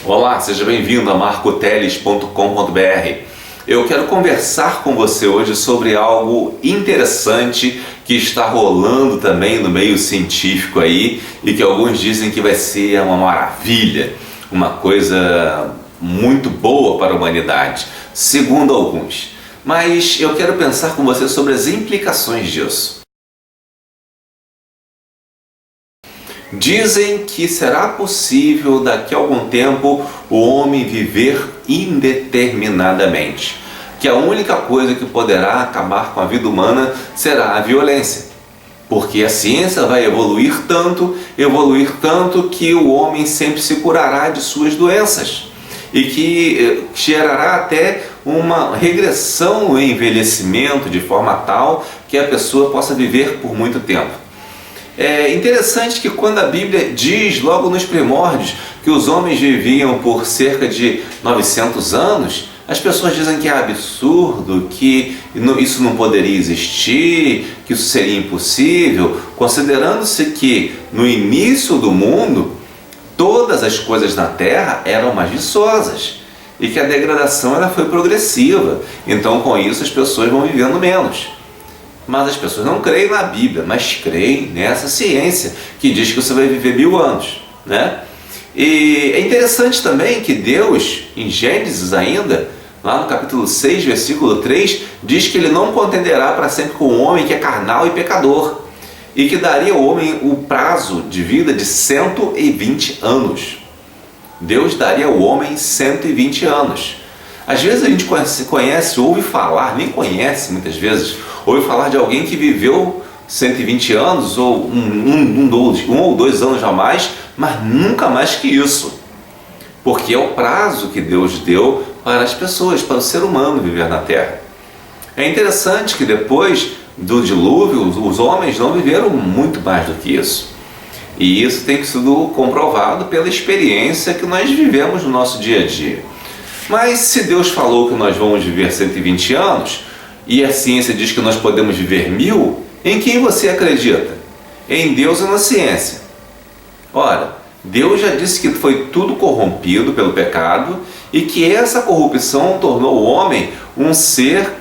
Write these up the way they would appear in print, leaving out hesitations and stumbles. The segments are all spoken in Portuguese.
Olá, seja bem-vindo a marcoteles.com.br. Eu quero conversar com você hoje sobre algo interessante que está rolando também no meio científico aí e que alguns dizem que vai ser uma maravilha, uma coisa muito boa para a humanidade, segundo alguns. Mas eu quero pensar com você sobre as implicações disso. Dizem que será possível daqui a algum tempo o homem viver indeterminadamente, que a única coisa que poderá acabar com a vida humana será a violência, porque a ciência vai evoluir tanto que o homem sempre se curará de suas doenças e que gerará até uma regressão no envelhecimento de forma tal que a pessoa possa viver por muito tempo. É interessante que quando a Bíblia diz logo nos primórdios que os homens viviam por cerca de 900 anos, as pessoas dizem que é absurdo, que isso não poderia existir, que isso seria impossível, considerando-se que no início do mundo todas as coisas na Terra eram mais viçosas e que a degradação ela foi progressiva, então com isso as pessoas vão vivendo menos. Mas as pessoas não creem na Bíblia, mas creem nessa ciência que diz que você vai viver 1000 anos, né? E é interessante também que Deus, em Gênesis ainda, lá no capítulo 6, versículo 3, diz que Ele não contenderá para sempre com o homem que é carnal e pecador, e que daria ao homem o prazo de vida de 120 anos. Deus daria ao homem 120 anos. Às vezes a gente conhece, ouve falar, nem conhece muitas vezes, ouve falar de alguém que viveu 120 anos ou um ou dois anos a mais, mas nunca mais que isso. Porque é o prazo que Deus deu para as pessoas, para o ser humano viver na Terra. É interessante que depois do dilúvio, os homens não viveram muito mais do que isso. E isso tem sido comprovado pela experiência que nós vivemos no nosso dia a dia. Mas se Deus falou que nós vamos viver 120 anos e a ciência diz que nós podemos viver 1000, em quem você acredita? Em Deus ou na ciência? Ora, Deus já disse que foi tudo corrompido pelo pecado e que essa corrupção tornou o homem um ser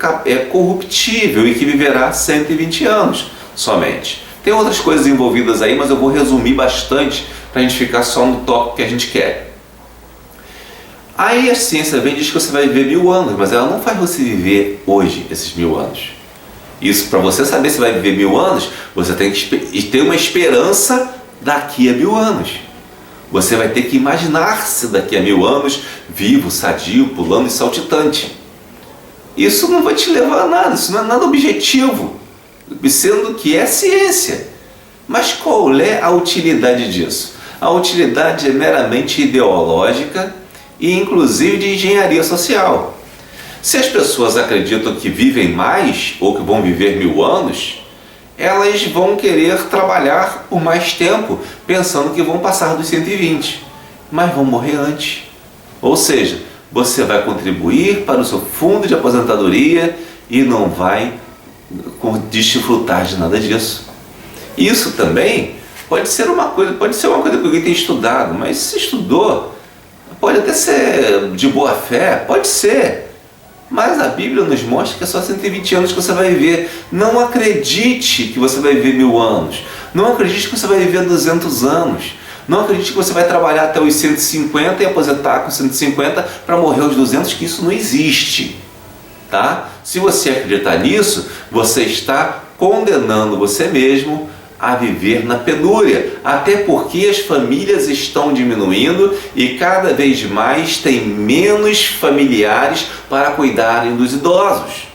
corruptível e que viverá 120 anos somente. Tem outras coisas envolvidas aí, mas eu vou resumir bastante para a gente ficar só no tópico que a gente quer. Aí a ciência vem e diz que você vai viver 1000 anos, mas ela não faz você viver hoje esses 1000 anos. Isso, para você saber se vai viver 1000 anos, você tem que ter uma esperança daqui a 1000 anos. Você vai ter que imaginar-se daqui a 1000 anos vivo, sadio, pulando e saltitante. Isso não vai te levar a nada, isso não é nada objetivo, sendo que é ciência. Mas qual é a utilidade disso? A utilidade é meramente ideológica e inclusive de engenharia social. Se as pessoas acreditam que vivem mais ou que vão viver 1000 anos, elas vão querer trabalhar por mais tempo, pensando que vão passar dos 120, mas vão morrer antes. Ou seja, você vai contribuir para o seu fundo de aposentadoria e não vai desfrutar de nada disso. Isso também pode ser uma coisa que alguém tem estudado, mas se estudou, pode até ser de boa fé, pode ser, mas a Bíblia nos mostra que é só 120 anos que você vai viver. Não acredite que você vai viver 1000 anos, não acredite que você vai viver 200 anos, não acredite que você vai trabalhar até os 150 e aposentar com 150 para morrer aos 200, que isso não existe, tá? Se você acreditar nisso, você está condenando você mesmo a viver na penúria, até porque as famílias estão diminuindo e cada vez mais tem menos familiares para cuidarem dos idosos.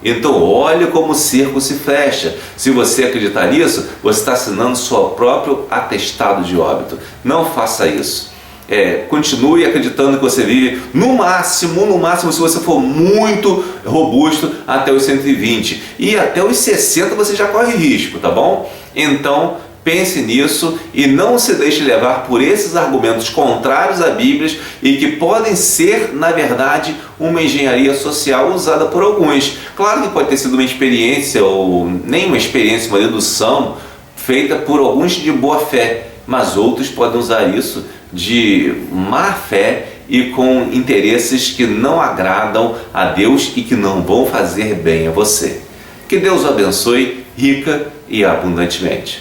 Então olha como o circo se fecha. Se você acreditar nisso, você está assinando seu próprio atestado de óbito. Não faça isso. Continue acreditando que você vive no máximo, se você for muito robusto, até os 120. E até os 60 você já corre risco, tá bom? Então pense nisso e não se deixe levar por esses argumentos contrários à Bíblia e que podem ser, na verdade, uma engenharia social usada por alguns. Claro que pode ter sido uma experiência ou nem uma experiência, uma dedução feita por alguns de boa fé, mas outros podem usar isso de má fé e com interesses que não agradam a Deus e que não vão fazer bem a você. Que Deus o abençoe rica e abundantemente.